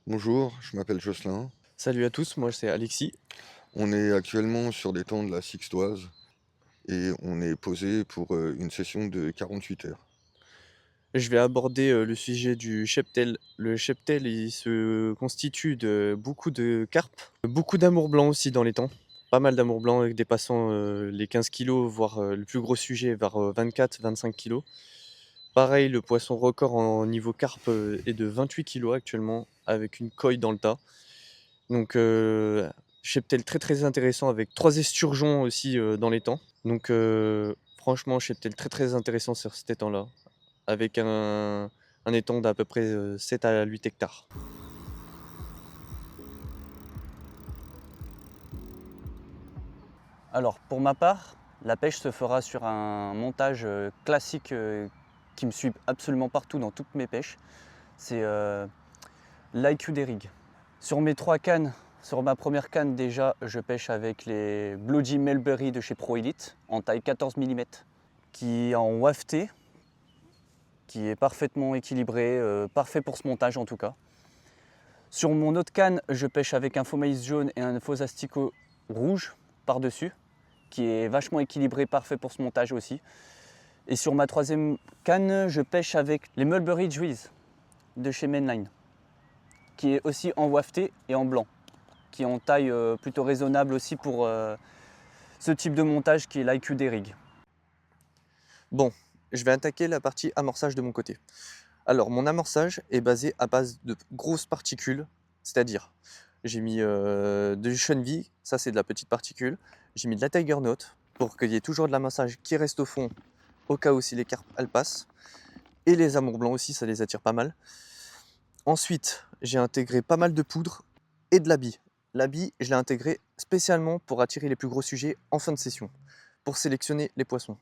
Bonjour, je m'appelle Jocelyn. Salut à tous, moi c'est Alexis. On est actuellement sur des temps de la Sixtoise et on est posé pour une session de 48 heures. Je vais aborder le sujet du cheptel. Le cheptel, il se constitue de beaucoup de carpes, beaucoup d'amour blanc aussi dans les temps. Pas mal d'amour blanc dépassant les 15 kilos, voire le plus gros sujet vers 24-25 kilos. Pareil, le poisson record en niveau carpe est de 28 kilos actuellement, avec une coille dans le tas. Donc, cheptel très très intéressant avec 3 esturgeons aussi dans les temps. Donc, franchement, cheptel très très intéressant sur cet étang-là, avec un étang d'à peu près 7 à 8 hectares. Alors pour ma part, la pêche se fera sur un montage classique qui me suit absolument partout dans toutes mes pêches. C'est l'IQ des rigs. Sur mes 3 cannes, sur ma première canne déjà, je pêche avec les Blue Melbury de chez Pro Elite en taille 14 mm, qui est en wafté, qui est parfaitement équilibré, parfait pour ce montage en tout cas. Sur mon autre canne, je pêche avec un faux maïs jaune et un faux asticot rouge par-dessus, qui est vachement équilibré, parfait pour ce montage aussi. Et sur ma troisième canne, je pêche avec les Mulberry Juice de chez Mainline, qui est aussi en wafté et en blanc, qui est en taille plutôt raisonnable aussi pour ce type de montage qui est l'IQ des rigs. Bon, je vais attaquer la partie amorçage de mon côté. Alors, mon amorçage est basé à base de grosses particules, c'est-à-dire, j'ai mis du Chunvi, ça c'est de la petite particule, j'ai mis de la Tiger Note pour qu'il y ait toujours de l'amorçage qui reste au fond au cas où si les carpes elles passent, et les amours blancs aussi, ça les attire pas mal. Ensuite, j'ai intégré pas mal de poudre et de l'habit. L'habit, je l'ai intégré spécialement pour attirer les plus gros sujets en fin de session, pour sélectionner les poissons.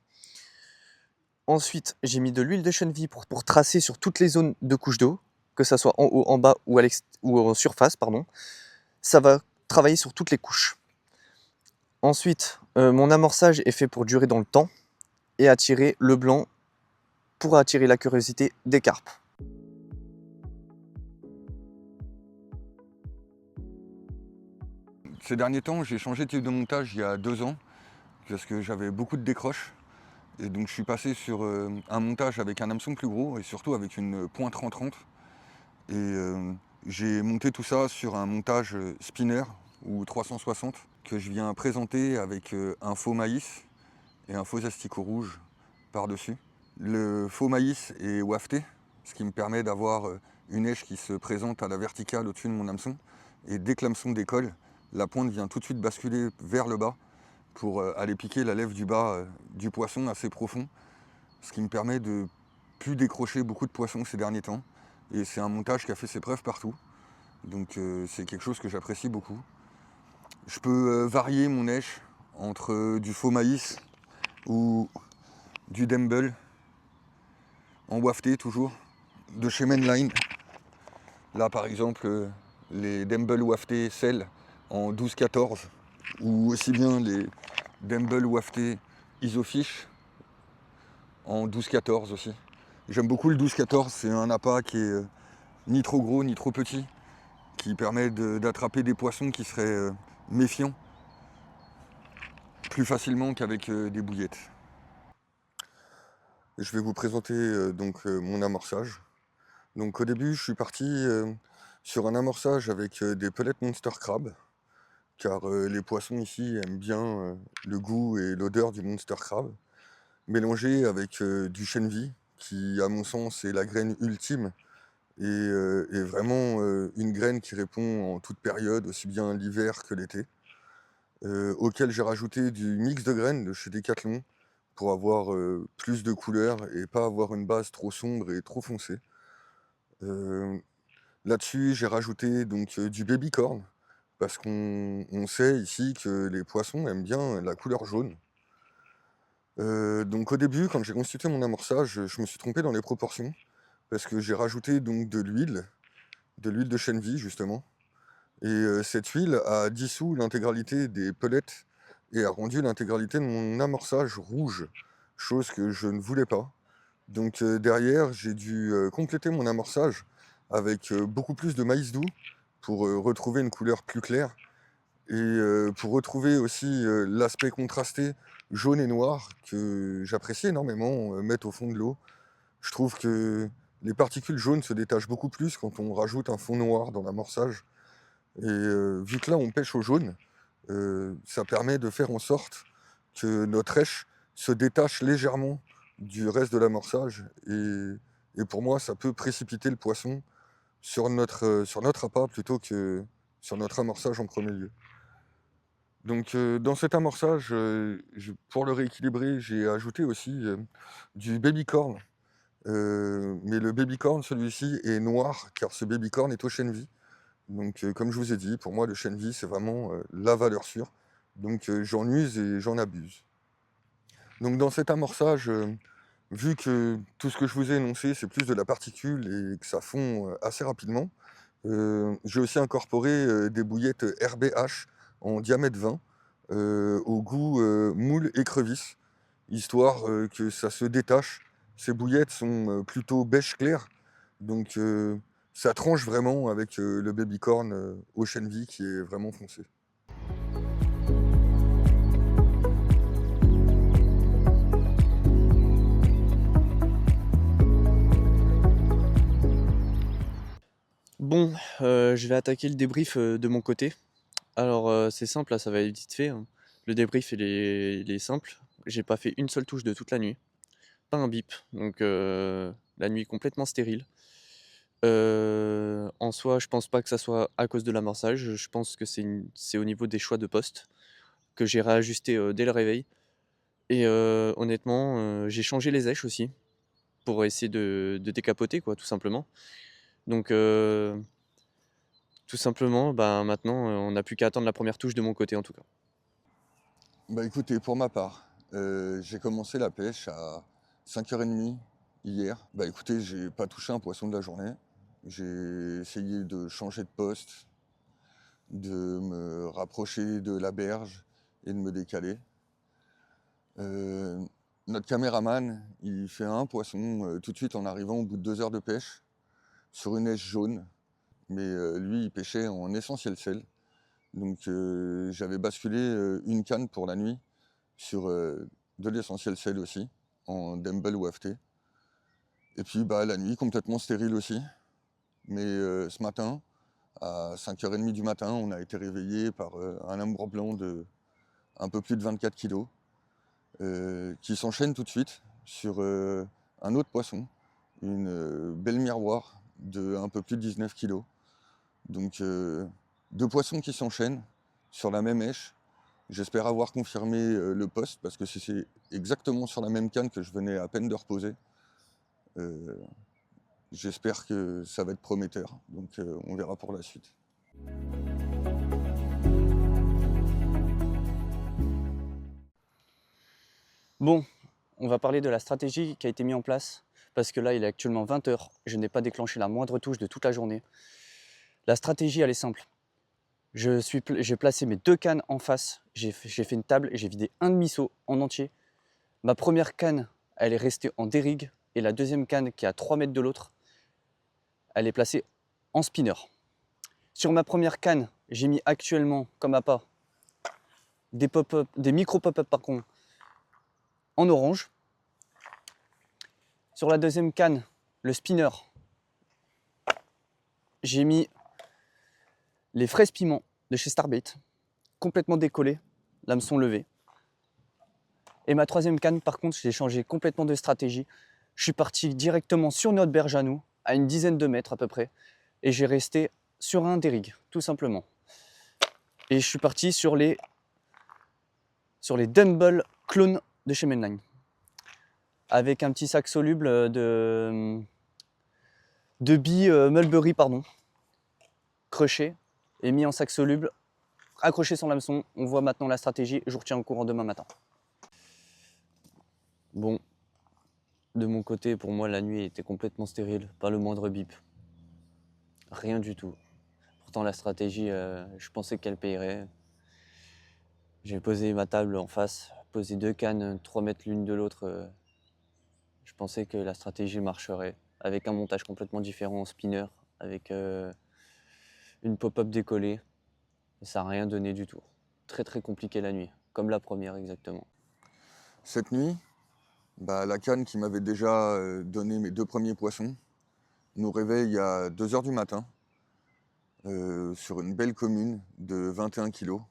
Ensuite, j'ai mis de l'huile de chanvre pour tracer sur toutes les zones de couche d'eau, que ça soit en haut, en bas ou en surface, pardon. Ça va travailler sur toutes les couches. Ensuite, mon amorçage est fait pour durer dans le temps et attirer le blanc pour attirer la curiosité des carpes. Ces derniers temps, j'ai changé de type de montage il y a 2 ans parce que j'avais beaucoup de décroches. Et donc je suis passé sur un montage avec un hameçon plus gros et surtout avec une pointe rentrante. Et j'ai monté tout ça sur un montage spinner ou 360 que je viens présenter avec un faux maïs et un faux asticot rouge par-dessus. Le faux maïs est wafté, ce qui me permet d'avoir une èche qui se présente à la verticale au-dessus de mon hameçon. Et dès que l'hameçon décolle, la pointe vient tout de suite basculer vers le bas pour aller piquer la lèvre du bas du poisson assez profond, ce qui me permet de plus décrocher beaucoup de poissons ces derniers temps. Et c'est un montage qui a fait ses preuves partout, donc c'est quelque chose que j'apprécie beaucoup. Je peux varier mon èche entre du faux maïs ou du Demble, en wafté toujours, de chez Mainline. Là par exemple, les Demble wafté sel en 12-14, ou aussi bien les Demble wafté Isofish en 12-14 aussi. J'aime beaucoup le 12-14, c'est un appât qui est ni trop gros ni trop petit, qui permet d'attraper des poissons qui seraient méfiants plus facilement qu'avec des bouillettes. Je vais vous présenter mon amorçage. Donc au début, je suis parti sur un amorçage avec des pellets Monster Crab, car les poissons ici aiment bien le goût et l'odeur du Monster Crab, mélangé avec du Chenvi, qui à mon sens est la graine ultime et est vraiment une graine qui répond en toute période, aussi bien l'hiver que l'été, auquel j'ai rajouté du mix de graines de chez Decathlon pour avoir plus de couleurs et pas avoir une base trop sombre et trop foncée. Euh, Là-dessus, j'ai rajouté donc du baby corn parce qu'on sait ici que les poissons aiment bien la couleur jaune. Donc au début, quand j'ai constitué mon amorçage, je me suis trompé dans les proportions parce que j'ai rajouté donc de l'huile de chèvre justement. Et cette huile a dissous l'intégralité des pellets et a rendu l'intégralité de mon amorçage rouge, chose que je ne voulais pas. Donc derrière, j'ai dû compléter mon amorçage avec beaucoup plus de maïs doux pour retrouver une couleur plus claire et pour retrouver aussi l'aspect contrasté jaune et noir que j'apprécie énormément mettre au fond de l'eau. Je trouve que les particules jaunes se détachent beaucoup plus quand on rajoute un fond noir dans l'amorçage. Et vu que là on pêche au jaune, ça permet de faire en sorte que notre rêche se détache légèrement du reste de l'amorçage. Et pour moi, ça peut précipiter le poisson sur notre appât plutôt que sur notre amorçage en premier lieu. Donc dans cet amorçage, pour le rééquilibrer, j'ai ajouté aussi du baby corn. Mais le baby corn, celui-ci, est noir car ce baby corn est au chènevis. Donc comme je vous ai dit, pour moi le chènevis c'est vraiment la valeur sûre. Donc j'en use et j'en abuse. Donc dans cet amorçage, vu que tout ce que je vous ai énoncé c'est plus de la particule et que ça fond assez rapidement, j'ai aussi incorporé des bouillettes RBH en diamètre 20 au goût moule écrevisse, histoire que ça se détache. Ces bouillettes sont plutôt beige clair, donc ça tranche vraiment avec le baby corn au chènevis qui est vraiment foncé. Bon, je vais attaquer le débrief de mon côté. Alors, c'est simple, là, ça va être vite fait, hein. Le débrief, il est simple. J'ai pas fait une seule touche de toute la nuit. Pas un bip. Donc, la nuit complètement stérile. En soi, je pense pas que ça soit à cause de l'amorçage. Je pense que c'est au niveau des choix de poste que j'ai réajusté dès le réveil. Et honnêtement, j'ai changé les èches aussi pour essayer de décapoter, quoi, tout simplement. Donc, tout simplement, ben, maintenant, on n'a plus qu'à attendre la première touche de mon côté, en tout cas. Bah écoutez, pour ma part, j'ai commencé la pêche à 5h30 hier. Bah écoutez, j'ai pas touché un poisson de la journée. J'ai essayé de changer de poste, de me rapprocher de la berge et de me décaler. Notre caméraman, il fait un poisson tout de suite en arrivant au bout de 2 heures de pêche sur une èche jaune. Mais lui, il pêchait en essentiel sel. Donc j'avais basculé une canne pour la nuit sur de l'essentiel sel aussi, en Dumble ou AFT. Et puis bah, la nuit, complètement stérile aussi. Mais ce matin, à 5h30 du matin, on a été réveillé par un amour blanc de un peu plus de 24 kilos qui s'enchaîne tout de suite sur un autre poisson, une belle miroir de un peu plus de 19 kilos. Donc 2 poissons qui s'enchaînent sur la même èche. J'espère avoir confirmé le poste parce que c'est exactement sur la même canne que je venais à peine de reposer. J'espère que ça va être prometteur, donc on verra pour la suite. Bon, on va parler de la stratégie qui a été mise en place, parce que là il est actuellement 20h, je n'ai pas déclenché la moindre touche de toute la journée. La stratégie elle est simple. J'ai placé mes 2 cannes en face, j'ai fait une table et j'ai vidé un demi-seau en entier. Ma première canne, elle est restée en dérigue, et la deuxième canne qui est à 3 mètres de l'autre, elle est placée en spinner. Sur ma première canne, j'ai mis actuellement comme appât des micro pop-up par contre en orange. Sur la deuxième canne, le spinner, j'ai mis les fraises piments de chez Starbait, complètement décollées, l'hameçon levé. Et ma troisième canne, par contre, j'ai changé complètement de stratégie. Je suis parti directement sur notre berge à nous, à une dizaine de mètres à peu près, et j'ai resté sur un dérigue, tout simplement. Et je suis parti sur les Dumble clones de chez Mainline, avec un petit sac soluble de billes Mulberry, crushé et mis en sac soluble, accroché sur l'hameçon. On voit maintenant la stratégie, je vous retiens au courant demain matin. Bon, de mon côté, pour moi, la nuit était complètement stérile, pas le moindre bip. Rien du tout. Pourtant, la stratégie, je pensais qu'elle payerait. J'ai posé ma table en face, posé 2 cannes, 3 mètres l'une de l'autre. Je pensais que la stratégie marcherait, avec un montage complètement différent en spinner, avec une pop-up décollée. Et ça n'a rien donné du tout. Très très compliqué la nuit, comme la première exactement. Cette nuit, la canne qui m'avait déjà donné mes 2 premiers poissons nous réveille à 2 h du matin sur une belle commune de 21 kilos.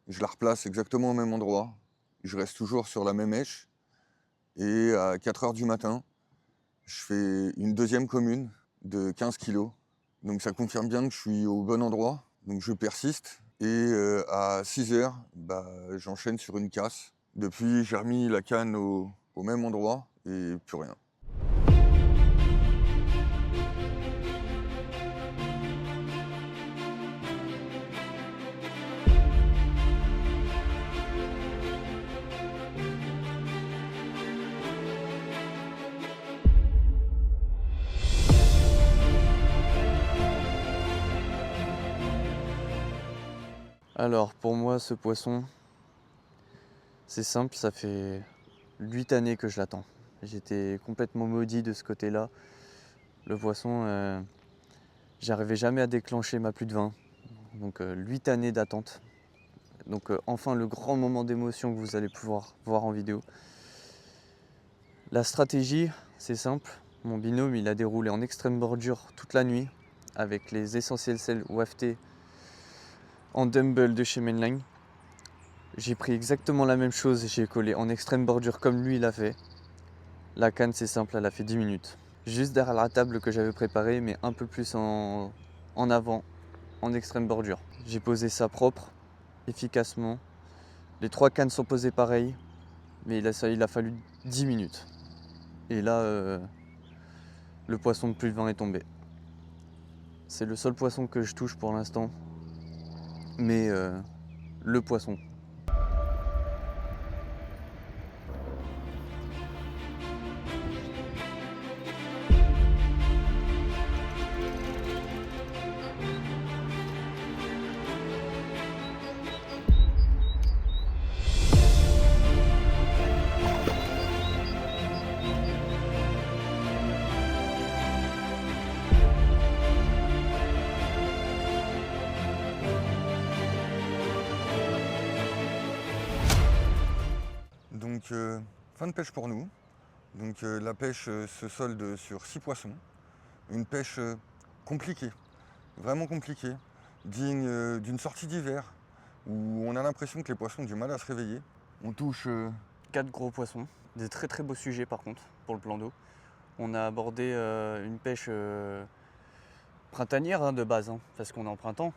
Je la replace exactement au même endroit. Je reste toujours sur la même éche. Et à 4 h du matin, je fais une deuxième commune de 15 kilos. Donc ça confirme bien que je suis au bon endroit. Donc je persiste. Et à 6 h, j'enchaîne sur une casse. Depuis, j'ai remis la canne au même endroit et plus rien. Alors pour moi ce poisson, c'est simple, ça fait 8 années que je l'attends. J'étais complètement maudit de ce côté-là. Le poisson, j'arrivais jamais à déclencher ma plus de 20. Donc 8 années d'attente. Donc enfin le grand moment d'émotion que vous allez pouvoir voir en vidéo. La stratégie, c'est simple. Mon binôme, il a déroulé en extrême bordure toute la nuit avec les essentiels sels waftés en dumbbell de chez Mainline. J'ai pris exactement la même chose, j'ai collé en extrême bordure comme lui l'a fait. La canne, c'est simple, elle a fait 10 minutes. Juste derrière la table que j'avais préparée, mais un peu plus en avant, en extrême bordure. J'ai posé ça propre, efficacement. Les 3 cannes sont posées pareil, mais il a fallu 10 minutes. Et là, le poisson de plus de 20 est tombé. C'est le seul poisson que je touche pour l'instant, mais le poisson. Donc fin de pêche pour nous. Donc la pêche se solde sur 6 poissons. Une pêche compliquée, vraiment compliquée, digne d'une sortie d'hiver où on a l'impression que les poissons ont du mal à se réveiller. On touche 4 gros poissons, des très très beaux sujets par contre pour le plan d'eau. On a abordé une pêche printanière de base, parce qu'on est en printemps.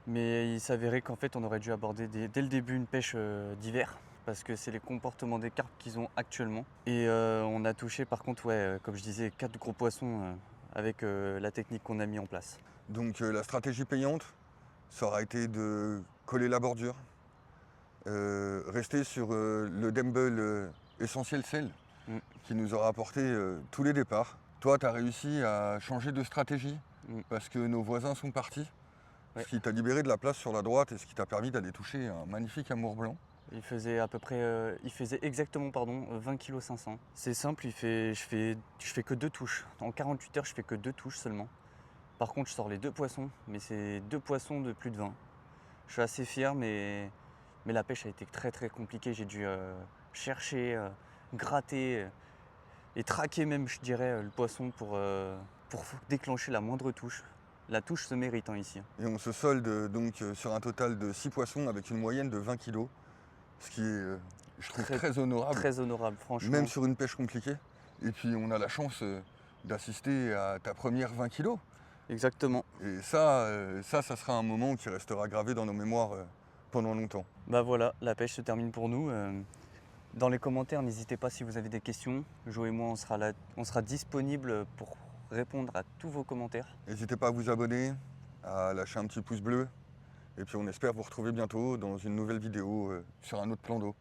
Mais il s'avérait qu'en fait on aurait dû aborder dès le début une pêche d'hiver, parce que c'est les comportements des carpes qu'ils ont actuellement. Et on a touché par contre, comme je disais, 4 gros poissons avec la technique qu'on a mis en place. Donc la stratégie payante, ça aura été de coller la bordure, rester sur le dumbbell essentiel sel qui nous aura apporté tous les départs. Toi, tu as réussi à changer de stratégie parce que nos voisins sont partis, ce qui t'a libéré de la place sur la droite et ce qui t'a permis d'aller toucher un magnifique amour blanc. Il faisait à peu près, il faisait exactement 20 kg 500. C'est simple, je fais que 2 touches. En 48 heures, je fais que 2 touches seulement. Par contre, je sors les 2 poissons, mais c'est 2 poissons de plus de 20. Je suis assez fier, mais la pêche a été très très compliquée. J'ai dû chercher, gratter et traquer même, je dirais, le poisson pour déclencher la moindre touche. La touche se mérite ici. Et on se solde donc sur un total de 6 poissons avec une moyenne de 20 kg. Ce qui est, je trouve, très honorable. Très honorable, franchement. Même sur une pêche compliquée. Et puis on a la chance d'assister à ta première 20 kilos. Exactement. Et ça sera un moment qui restera gravé dans nos mémoires pendant longtemps. Bah voilà, la pêche se termine pour nous. Dans les commentaires, n'hésitez pas si vous avez des questions. Jo et moi, on sera disponible pour répondre à tous vos commentaires. N'hésitez pas à vous abonner, à lâcher un petit pouce bleu. Et puis on espère vous retrouver bientôt dans une nouvelle vidéo sur un autre plan d'eau.